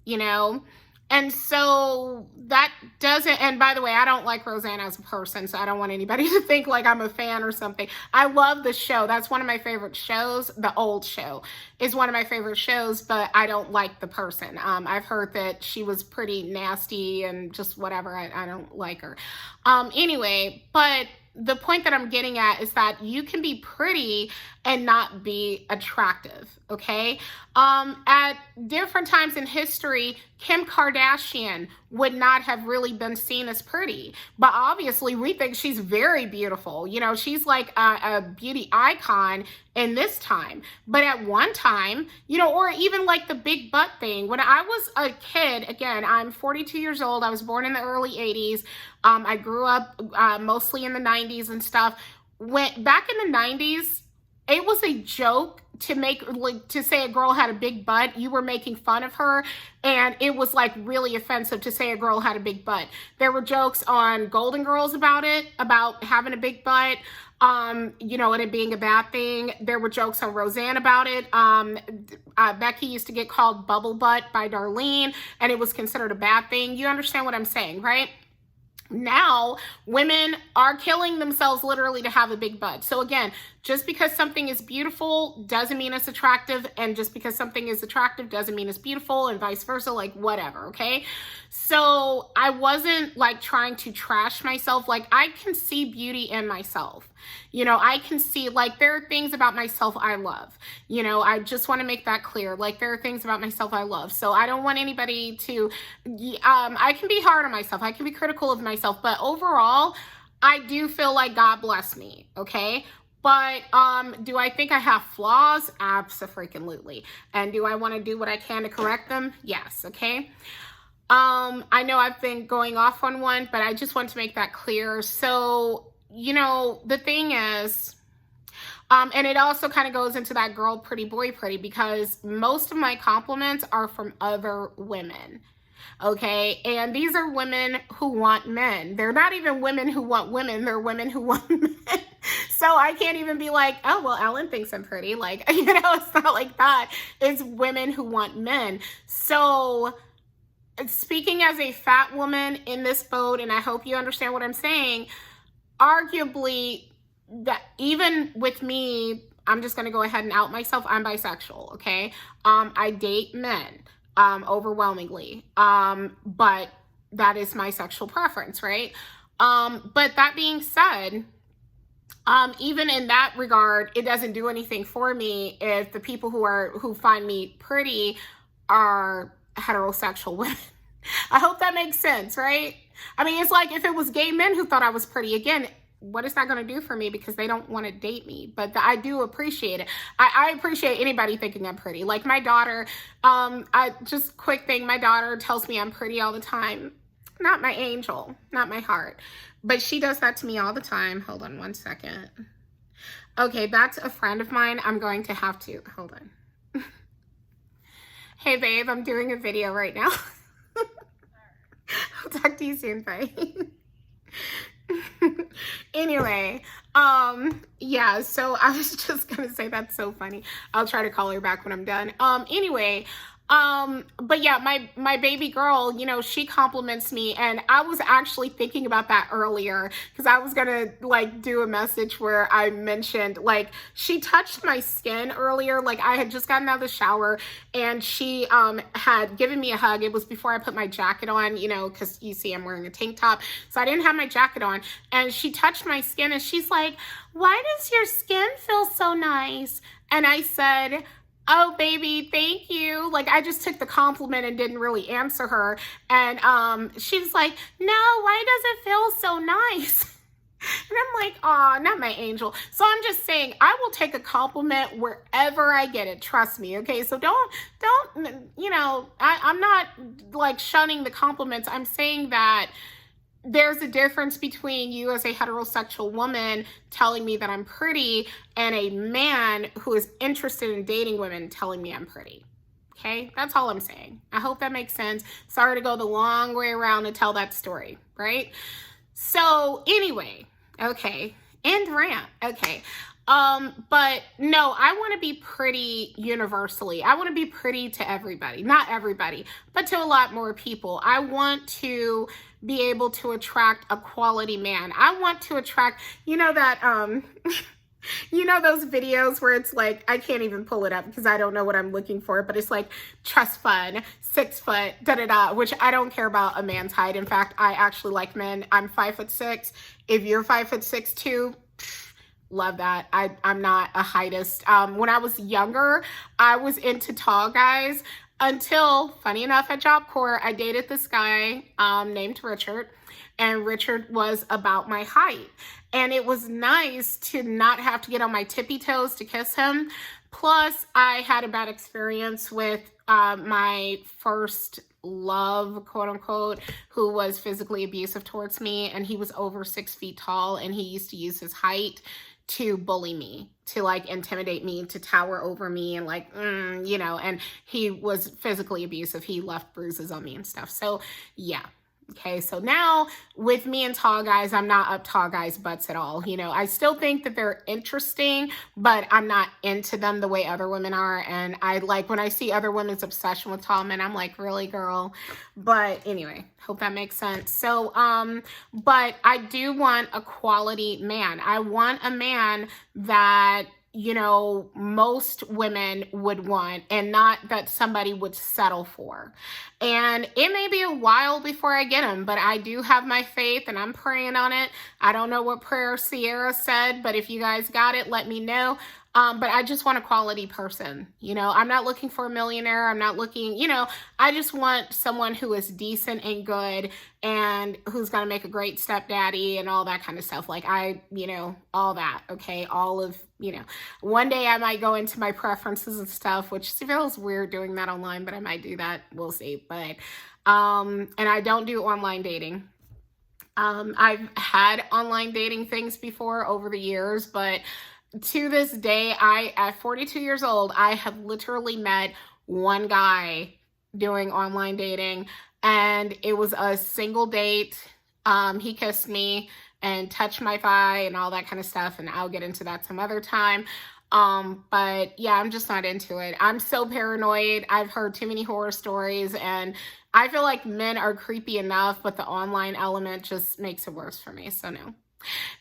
you know? And so that doesn't, and by the way, I don't like Roseanne as a person, so I don't want anybody to think like I'm a fan or something. I love the show. That's one of my favorite shows. The old show is one of my favorite shows, but I don't like the person. I've heard that she was pretty nasty and just whatever. I don't like her. Anyway, but the point that I'm getting at is that you can be pretty and not be attractive, okay? At different times in history, Kim Kardashian would not have really been seen as pretty, but obviously we think she's very beautiful. You know, she's like a beauty icon in this time. But at one time, you know, or even like the big butt thing. When I was a kid, again, I'm 42 years old. I was born in the early 80s. I grew up mostly in the 90s and stuff. Back in the 90s, it was a joke to say a girl had a big butt. You were making fun of her, and it was like really offensive to say a girl had a big butt. There were jokes on Golden Girls about it, about having a big butt, you know, and it being a bad thing. There were jokes on Roseanne about it. Becky used to get called bubble butt by Darlene, and it was considered a bad thing. You understand what I'm saying, right? Now, women are killing themselves literally to have a big butt. So again, just because something is beautiful doesn't mean it's attractive. And just because something is attractive doesn't mean it's beautiful, and vice versa, like whatever, okay? So I wasn't like trying to trash myself. Like, I can see beauty in myself. You know, I can see, like, there are things about myself I love. You know, I just want to make that clear. Like, there are things about myself I love. So I don't want anybody to, I can be hard on myself. I can be critical of myself. But overall, I do feel like God bless me, okay? But do I think I have flaws? Abso-freaking-lutely. And do I want to do what I can to correct them? Yes, okay? I know I've been going off on one, but I just want to make that clear. So, you know, the thing is, and it also kind of goes into that girl pretty, boy pretty, because most of my compliments are from other women. Okay, and these are women who want men. They're not even women who want women. They're women who want men. So I can't even be like, oh, well, Ellen thinks I'm pretty. Like, you know, it's not like that. It's women who want men. So speaking as a fat woman in this boat, and I hope you understand what I'm saying, arguably, that even with me, I'm just going to go ahead and out myself. I'm bisexual, okay? I date men, overwhelmingly, but that is my sexual preference, right? But that being said, even in that regard, it doesn't do anything for me if the people who find me pretty are heterosexual women. I hope that makes sense, right? I mean, it's like if it was gay men who thought I was pretty, again, what is that going to do for me? Because they don't want to date me. But I do appreciate it. I appreciate anybody thinking I'm pretty. Like my daughter, just quick thing, my daughter tells me I'm pretty all the time. Not my angel, not my heart. But she does that to me all the time. Hold on one second. Okay, that's a friend of mine. I'm going to have to, hold on. Hey babe, I'm doing a video right now. I'll talk to you soon, bye. Anyway, yeah, so I was just gonna say that's so funny. I'll try to call her back when I'm done. Anyway, But yeah, my baby girl, you know, she compliments me, and I was actually thinking about that earlier because I was gonna like do a message where I mentioned like she touched my skin earlier. Like I had just gotten out of the shower, and she had given me a hug. It was before I put my jacket on, you know, because you see I'm wearing a tank top, so I didn't have my jacket on, and she touched my skin, and she's like, "Why does your skin feel so nice?" And I said, "Oh, baby, thank you." Like, I just took the compliment and didn't really answer her. And she was like, "No, why does it feel so nice?" And I'm like, "Oh, not my angel." So I'm just saying, I will take a compliment wherever I get it. Trust me, okay? So don't, you know, I'm not like shunning the compliments. I'm saying that there's a difference between you as a heterosexual woman telling me that I'm pretty and a man who is interested in dating women telling me I'm pretty. Okay, that's all I'm saying. I hope that makes sense. Sorry to go the long way around to tell that story, right? So anyway, okay, end rant. Okay. But no, I want to be pretty universally. I want to be pretty to everybody, not everybody, but to a lot more people. I want to be able to attract a quality man. I want to attract, you know, that, you know those videos where it's like, I can't even pull it up because I don't know what I'm looking for, but it's like trust fund, 6 foot, da-da-da, which I don't care about a man's height. In fact, I actually like men. I'm 5'6". If you're 5'6" too, love that. I'm not a heightist. When I was younger, I was into tall guys until, funny enough, at Job Corps, I dated this guy named Richard, and Richard was about my height. And it was nice to not have to get on my tippy toes to kiss him. Plus, I had a bad experience with my first love, quote unquote, who was physically abusive towards me, and he was over 6 feet tall, and he used to use his height to bully me, to like intimidate me, to tower over me, and like, you know, and he was physically abusive. He left bruises on me and stuff. So yeah. Okay, so now with me and tall guys, I'm not up tall guys' butts at all. You know, I still think that they're interesting, but I'm not into them the way other women are. And I like when I see other women's obsession with tall men, I'm like, really, girl? But anyway, hope that makes sense. So, but I do want a quality man. I want a man that, you know, most women would want, and not that somebody would settle for. And it may be a while before I get him, but I do have my faith and I'm praying on it. I don't know what prayer Sierra said, but if you guys got it, let me know. But I just want a quality person. You know, I'm not looking for a millionaire. I'm not looking, you know, I just want someone who is decent and good and who's going to make a great stepdaddy and all that kind of stuff. Like you know, all that. Okay. All of, you know, one day I might go into my preferences and stuff, which feels weird doing that online, but I might do that. We'll see. But, and I don't do online dating. I've had online dating things before over the years, but to this day, at 42 years old, I have literally met one guy doing online dating, and it was a single date. He kissed me and touched my thigh and all that kind of stuff, and I'll get into that some other time. But yeah, I'm just not into it. I'm so paranoid. I've heard too many horror stories, and I feel like men are creepy enough, but the online element just makes it worse for me, so no.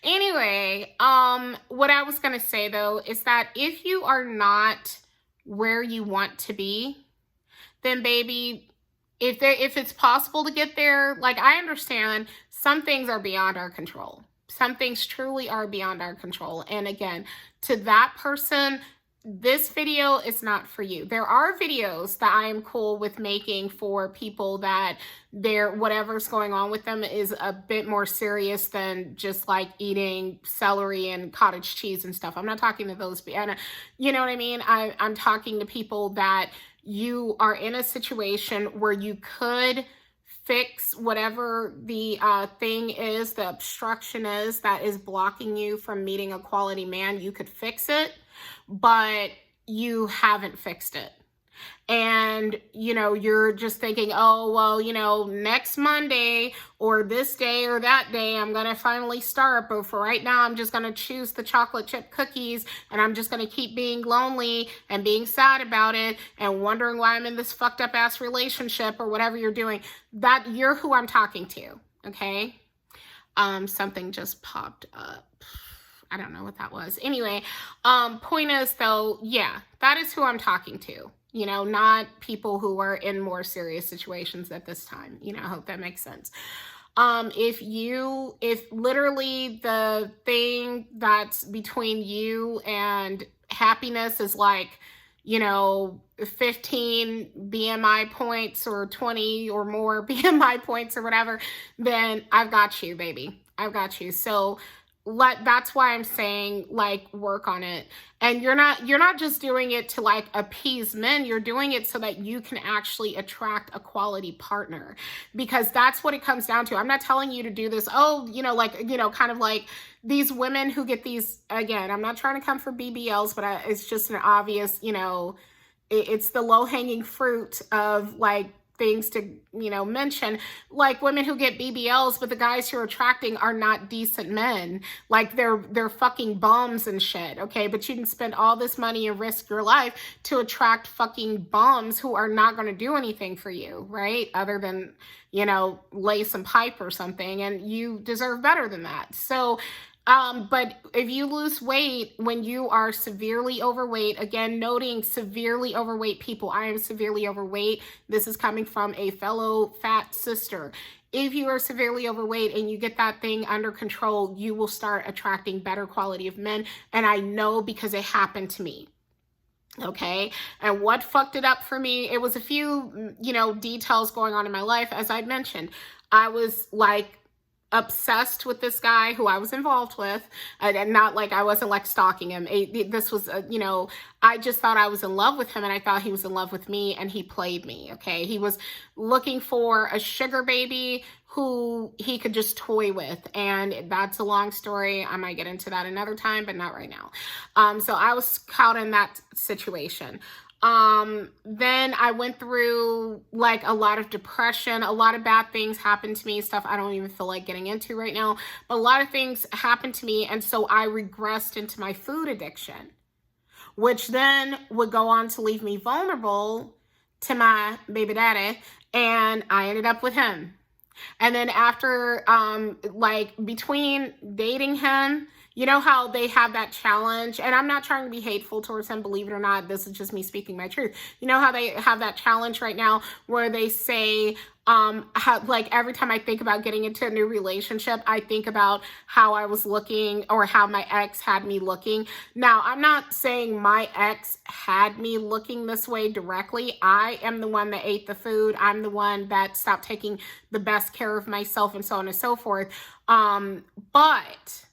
Anyway, what I was going to say though is that if you are not where you want to be, then baby, if it's possible to get there, like I understand some things are beyond our control. Some things truly are beyond our control. And again, to that person, this video is not for you. There are videos that I am cool with making for people that whatever's going on with them is a bit more serious than just like eating celery and cottage cheese and stuff. I'm not talking to those, and you know what I mean? I'm talking to people that you are in a situation where you could fix whatever the thing is, the obstruction is that is blocking you from meeting a quality man. You could fix it, but you haven't fixed it. And, you're just thinking, oh, well, next Monday or this day or that day, I'm going to finally start. But for right now, I'm just going to choose the chocolate chip cookies, and I'm just going to keep being lonely and being sad about it and wondering why I'm in this fucked up ass relationship or whatever you're doing. That you're who I'm talking to. Okay. Something just popped up. I don't know what that was. Anyway, point is though, yeah, that is who I'm talking to. Not people who are in more serious situations at this time. I hope that makes sense. If literally the thing that's between you and happiness is like, 15 BMI points or 20 or more BMI points or whatever, then I've got you, baby. I've got you. So that's why I'm saying, like, work on it. And you're not just doing it to like appease men. You're doing it so that you can actually attract a quality partner, because that's what it comes down to. I'm not telling you to do this. Oh, kind of like these women who get these, again, I'm not trying to come for BBLs, but it's just an obvious, it's the low hanging fruit of like things to, mention, like women who get BBLs, but the guys you're attracting are not decent men. Like they're fucking bums and shit. Okay. But you can spend all this money and risk your life to attract fucking bums who are not going to do anything for you. Right. Other than, lay some pipe or something, and you deserve better than that. So, but if you lose weight when you are severely overweight, again, noting severely overweight people, I am severely overweight. This is coming from a fellow fat sister. If you are severely overweight and you get that thing under control, you will start attracting better quality of men. And I know because it happened to me. Okay. And what fucked it up for me? It was a few, details going on in my life. As I mentioned, I was like, obsessed with this guy who I was involved with, and not like I wasn't like stalking him. This was, I just thought I was in love with him, and I thought he was in love with me, and he played me. Okay. He was looking for a sugar baby who he could just toy with. And that's a long story. I might get into that another time, but not right now. So I was caught in that situation. Then I went through like a lot of depression, a lot of bad things happened to me, stuff I don't even feel like getting into right now, but a lot of things happened to me. And so I regressed into my food addiction, which then would go on to leave me vulnerable to my baby daddy. And I ended up with him. And then after, like between dating him, you know how they have that challenge, and I'm not trying to be hateful towards him, believe it or not, this is just me speaking my truth. You know how they have that challenge right now where they say, like every time I think about getting into a new relationship, I think about how I was looking or how my ex had me looking. Now, I'm not saying my ex had me looking this way directly. I am the one that ate the food. I'm the one that stopped taking the best care of myself and so on and so forth. But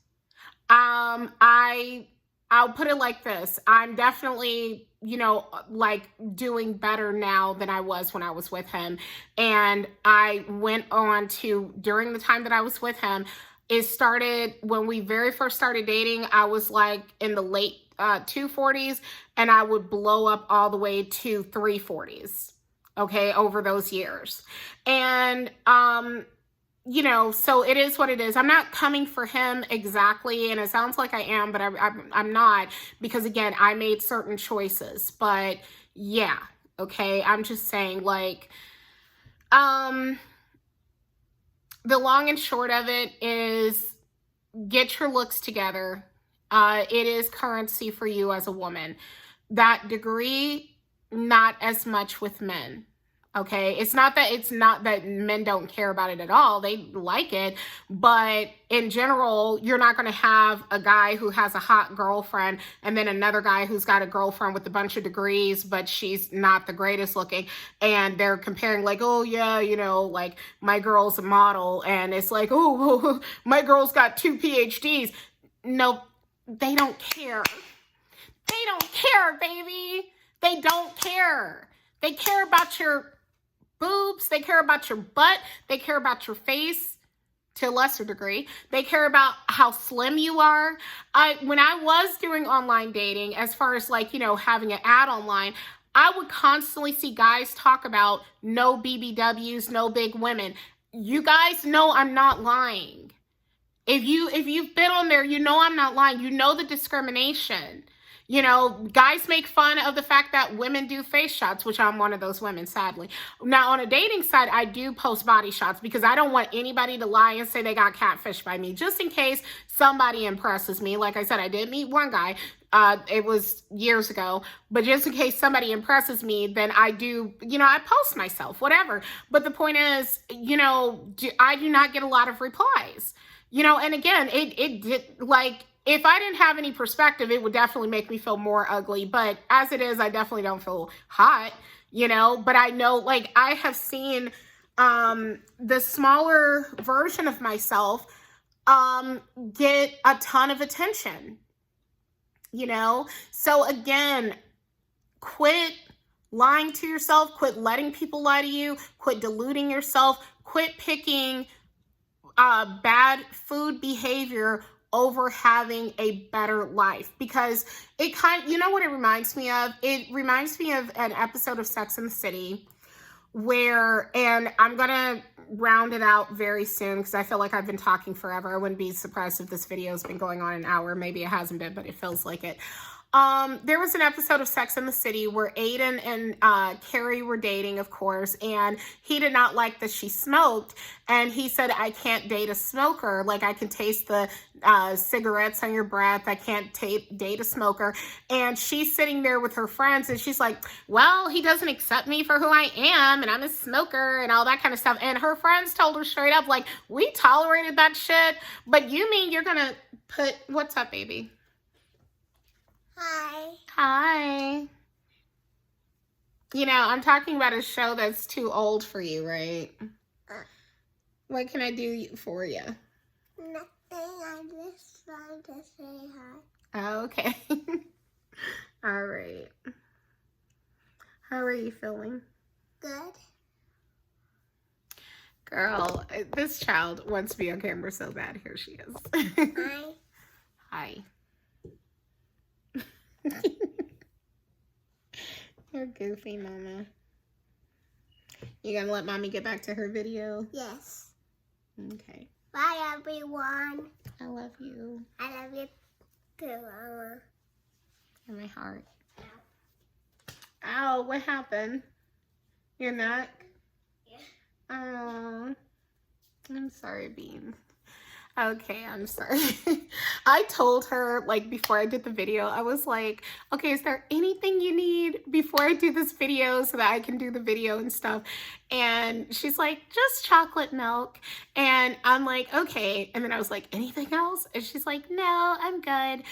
I'll put it like this. I'm definitely, like doing better now than I was when I was with him. And I went on to, during the time that I was with him, it started when we very first started dating. I was like in the late 240s, and I would blow up all the way to 340s. Okay. Over those years. And, so it is what it is. I'm not coming for him exactly, and it sounds like I am, but I'm not, because again, I made certain choices. But yeah, okay, I'm just saying, like, the long and short of it is get your looks together. It is currency for you as a woman. That degree, not as much with men. Okay, it's not that men don't care about it at all. They like it, but in general, you're not going to have a guy who has a hot girlfriend and then another guy who's got a girlfriend with a bunch of degrees, but she's not the greatest looking. And they're comparing like, oh yeah, like my girl's a model, and it's like, oh, my girl's got 2 PhDs. No, they don't care. They don't care, baby. They don't care. They care about your boobs, they care about your butt, they care about your face to a lesser degree. They care about how slim you are. When I was doing online dating, as far as like, having an ad online, I would constantly see guys talk about no BBWs, no big women. You guys know I'm not lying. If you've been on there, you know I'm not lying. You know the discrimination. You know, guys make fun of the fact that women do face shots, which I'm one of those women, sadly. Now, on a dating site, I do post body shots because I don't want anybody to lie and say they got catfished by me, just in case somebody impresses me. Like I said, I did meet one guy. It was years ago, but just in case somebody impresses me, then I do, you know, I post myself, whatever. But the point is, you know, I do not get a lot of replies. You know, and again, it did, like, if I didn't have any perspective, it would definitely make me feel more ugly. But as it is, I definitely don't feel hot, you know. But I know, like, I have seen the smaller version of myself get a ton of attention, you know. So again, quit lying to yourself, quit letting people lie to you, quit deluding yourself, quit picking bad food behavior over having a better life, because it you know what it reminds me of? It reminds me of an episode of Sex and the City where, and I'm gonna round it out very soon because I feel like I've been talking forever. I wouldn't be surprised if this video has been going on an hour. Maybe it hasn't been, but it feels like it. There was an episode of Sex and the City where Aiden and Carrie were dating, of course, and he did not like that she smoked, and he said, I can't date a smoker. Like, I can taste the cigarettes on your breath. I can't date a smoker. And she's sitting there with her friends, and she's like, well, he doesn't accept me for who I am, and I'm a smoker, and all that kind of stuff. And her friends told her straight up, like, we tolerated that shit, but you mean you're gonna put, what's up, baby? Hi. Hi. You know, I'm talking about a show that's too old for you, right? What can I do for you? Nothing. I just wanted to say hi. Oh, okay. All right. How are you feeling? Good. Girl, this child wants to be on camera so bad. Here she is. Hi. Hi. You're goofy, Mama. You gonna let Mommy get back to her video? Yes. Okay. Bye, everyone. I love you. I love you too, Mama. In my heart. Ow, what happened? Your neck? Yeah. Oh, I'm sorry, Bean. Okay, I'm sorry. I told her, like, before I did the video, I was like, okay, is there anything you need before I do this video so that I can do the video and stuff? And she's like, just chocolate milk. And I'm like, okay. And then I was like, anything else? And she's like, no, I'm good.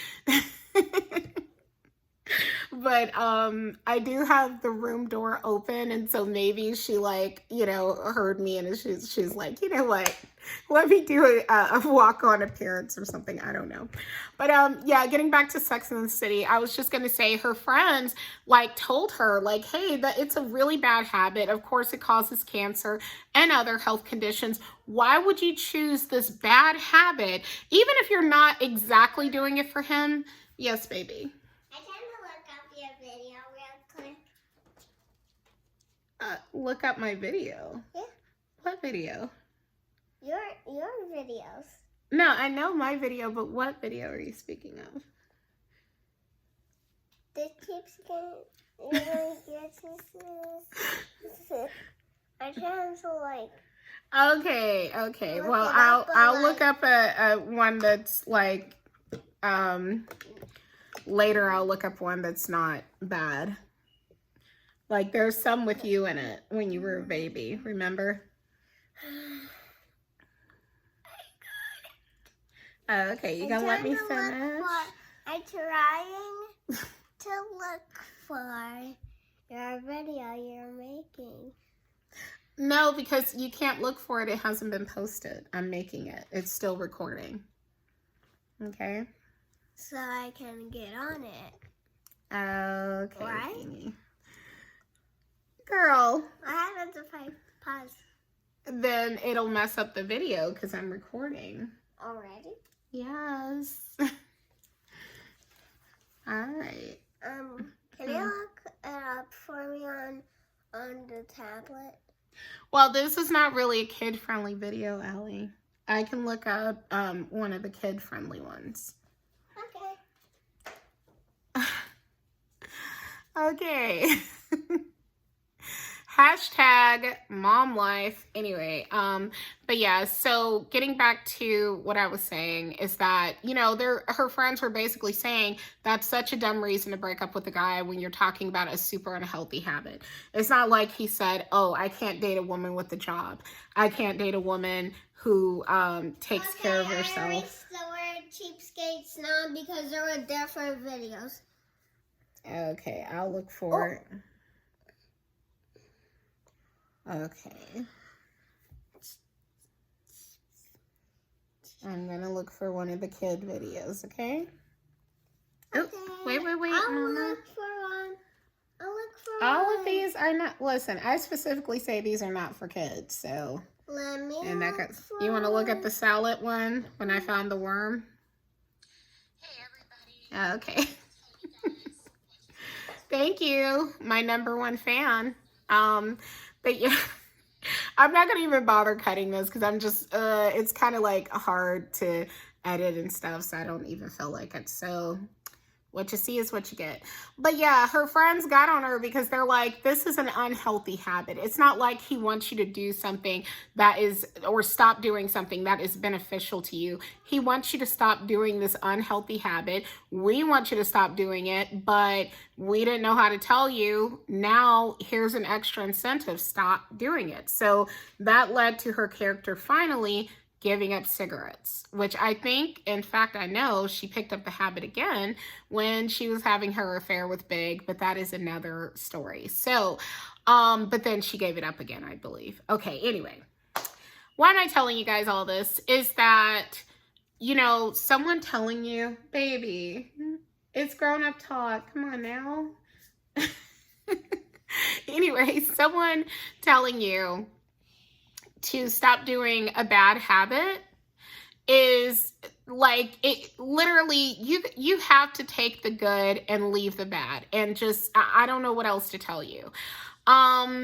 But I do have the room door open, and so maybe she, like, you know, heard me, and she's like, you know what, let me do a walk-on appearance or something. I don't know. But yeah, getting back to Sex and the City, I was just gonna say her friends, like, told her, like, hey, that it's a really bad habit. Of course, it causes cancer and other health conditions. Why would you choose this bad habit, even if you're not exactly doing it for him? Yes, baby. Look up my video. Yeah. What video? Your videos. No, I know my video, but what video are you speaking of? This keeps getting I can't so like. Okay. Well, I'll look up a one that's like later. I'll look up one that's not bad. Like, there's some with you in it when you were a baby, remember? Okay, you gonna let me finish? I'm trying to look for your video you're making. No, because you can't look for it. It hasn't been posted. I'm making it. It's still recording. Okay? So I can get on it. Okay. Right? Girl. I have to pause. Then it'll mess up the video because I'm recording. Already? Yes. All right. Can you look it up for me on the tablet? Well, this is not really a kid-friendly video, Ellie. I can look up one of the kid-friendly ones. Okay. Okay. Hashtag mom life. Anyway, but yeah, so getting back to what I was saying is that, you know, her friends were basically saying that's such a dumb reason to break up with a guy when you're talking about a super unhealthy habit. It's not like he said, oh, I can't date a woman with a job. I can't date a woman who takes care of herself. I erased the word cheapskates now because there were different videos. Okay, I'll look for it. Okay. I'm gonna look for one of the kid videos, okay? Okay. Oh, wait, I'll Mama. look for one. I'll look for All one. of these are not, listen, I specifically say these are not for kids, so. Let me And that look got, for you wanna look at one. the salad one when I found the worm? Hey, everybody. Okay. Thank you, my #1 fan. But yeah, I'm not gonna even bother cutting this because I'm just, it's kind of like hard to edit and stuff, so I don't even feel like it. So what you see is what you get. But yeah, her friends got on her because they're like, this is an unhealthy habit. It's not like he wants you to do something that is, or stop doing something that is beneficial to you. He wants you to stop doing this unhealthy habit. We want you to stop doing it, but we didn't know how to tell you. Now here's an extra incentive. Stop doing it. So that led to her character finally giving up cigarettes, which I think, in fact, I know she picked up the habit again when she was having her affair with Big, but that is another story. So, but then she gave it up again, I believe. Okay, anyway, why am I telling you guys all this? Is that, you know, someone telling you, baby, it's grown up talk. Come on now. Anyway, someone telling you to stop doing a bad habit is like, it literally, you have to take the good and leave the bad, and just, I don't know what else to tell you. I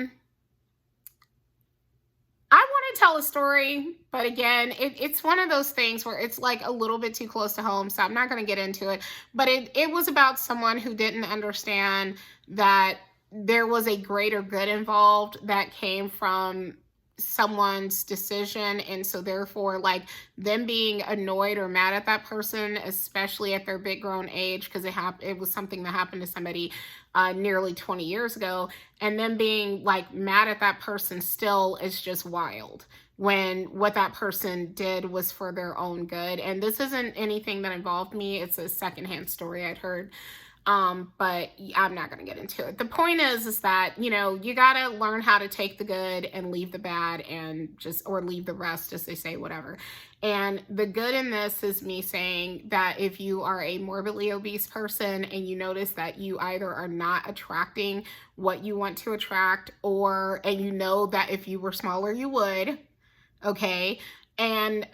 want to tell a story, but again, it's one of those things where it's like a little bit too close to home, so I'm not going to get into it. But it was about someone who didn't understand that there was a greater good involved that came from someone's decision, and so therefore, like, them being annoyed or mad at that person, especially at their big grown age, because it was something that happened to somebody nearly 20 years ago, and them being like mad at that person still is just wild, when what that person did was for their own good. And this isn't anything that involved me, it's a secondhand story I'd heard. But I'm not going to get into it. The point is that, you know, you got to learn how to take the good and leave the bad, and just, or leave the rest, as they say, whatever. And the good in this is me saying that if you are a morbidly obese person and you notice that you either are not attracting what you want to attract, and you know that if you were smaller, you would, okay, and,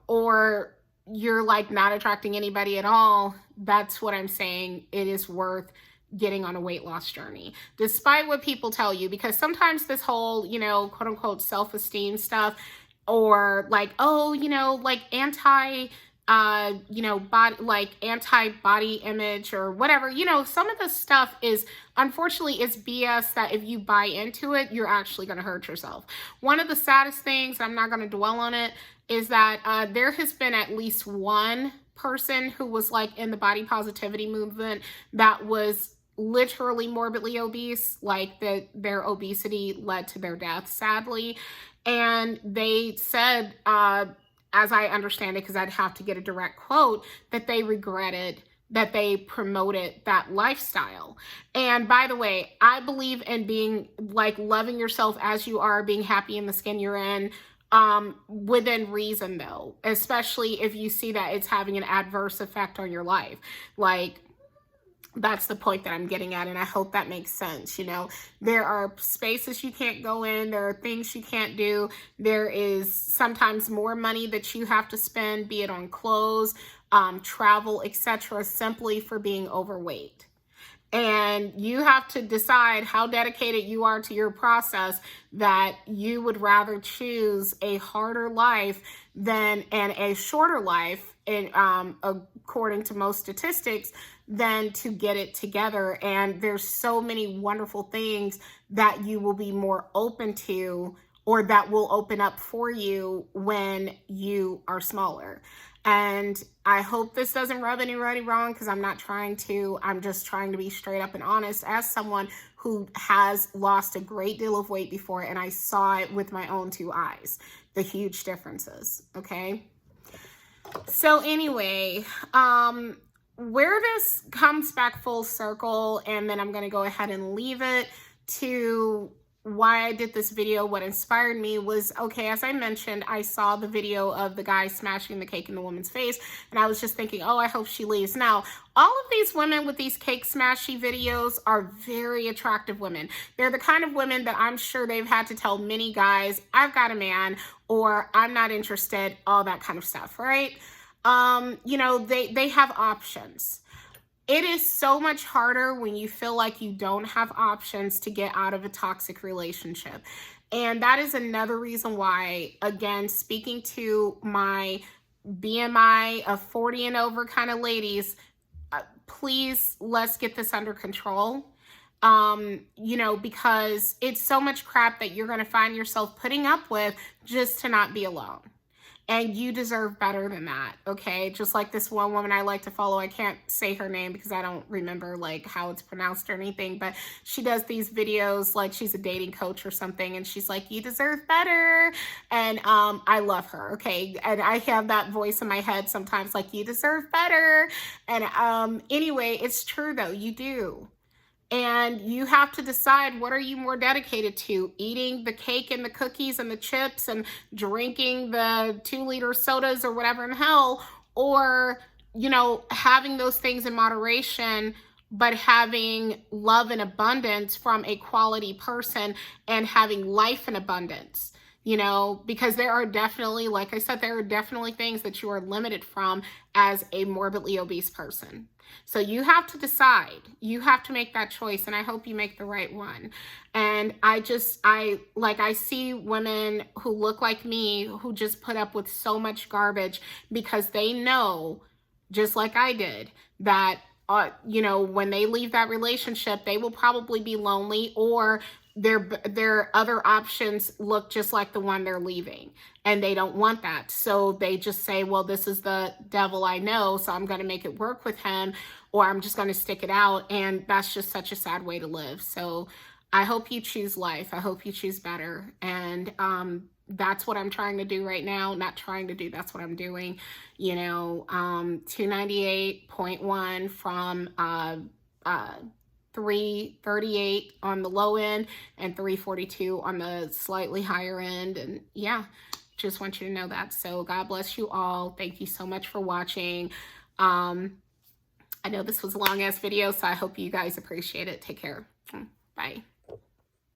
or you're like not attracting anybody at all, that's what I'm saying. It is worth getting on a weight loss journey, despite what people tell you, because sometimes this whole, you know, quote unquote self-esteem stuff, or like, oh, you know, like you know, anti-body image or whatever, you know, some of this stuff is, unfortunately, it's BS that if you buy into it, you're actually going to hurt yourself. One of the saddest things, I'm not going to dwell on it, is that there has been at least one person who was like in the body positivity movement that was literally morbidly obese, like their obesity led to their death, sadly. And they said, as I understand it, because I'd have to get a direct quote, that they regretted that they promoted that lifestyle. And by the way, I believe in being like loving yourself as you are, being happy in the skin you're in, within reason though, especially if you see that it's having an adverse effect on your life. Like, that's the point that I'm getting at, and I hope that makes sense. You know, there are spaces you can't go in, there are things you can't do, there is sometimes more money that you have to spend, be it on clothes, travel, etc., simply for being overweight. And you have to decide how dedicated you are to your process, that you would rather choose a harder life than and a shorter life, in, according to most statistics, than to get it together. And there's so many wonderful things that you will be more open to, or that will open up for you when you are smaller. And I hope this doesn't rub anybody wrong, because I'm not trying to. I'm just trying to be straight up and honest as someone who has lost a great deal of weight before, and I saw it with my own two eyes, the huge differences, okay? So anyway, where this comes back full circle, and then I'm going to go ahead and leave it to why I did this video, what inspired me was, okay, as I mentioned, I saw the video of the guy smashing the cake in the woman's face, and I was just thinking, oh, I hope she leaves. Now, all of these women with these cake smashy videos are very attractive women. They're the kind of women that I'm sure they've had to tell many guys, I've got a man, or I'm not interested, all that kind of stuff, right? You know, they have options. It is so much harder when you feel like you don't have options to get out of a toxic relationship. And that is another reason why, again, speaking to my BMI of 40 and over kind of ladies, please, let's get this under control. You know, because it's so much crap that you're going to find yourself putting up with just to not be alone. And you deserve better than that, okay? Just like this one woman I like to follow. I can't say her name because I don't remember like how it's pronounced or anything, but she does these videos like she's a dating coach or something, and she's like, you deserve better. And I love her, okay? And I have that voice in my head sometimes like, you deserve better. And anyway, it's true though, you do. And you have to decide, what are you more dedicated to? Eating the cake and the cookies and the chips and drinking the 2-liter sodas or whatever in hell, or, you know, having those things in moderation, but having love and abundance from a quality person and having life in abundance. You know, because there are definitely, like I said, there are definitely things that you are limited from as a morbidly obese person. So you have to decide. You have to make that choice, and I hope you make the right one. And I see women who look like me who just put up with so much garbage because they know, just like I did, that you know, when they leave that relationship, they will probably be lonely, or their other options look just like the one they're leaving, and they don't want that. So they just say, well, this is the devil I know, so I'm going to make it work with him, or I'm just going to stick it out. And that's just such a sad way to live. So I hope you choose life. I hope you choose better. And that's what I'm trying to do right now. Not trying to do, that's what I'm doing. You know, 298.1 from 338 on the low end and 342 on the slightly higher end. And yeah, just want you to know that. So God bless you all. Thank you so much for watching. I know this was a long ass video, so I hope you guys appreciate it. Take care. Bye.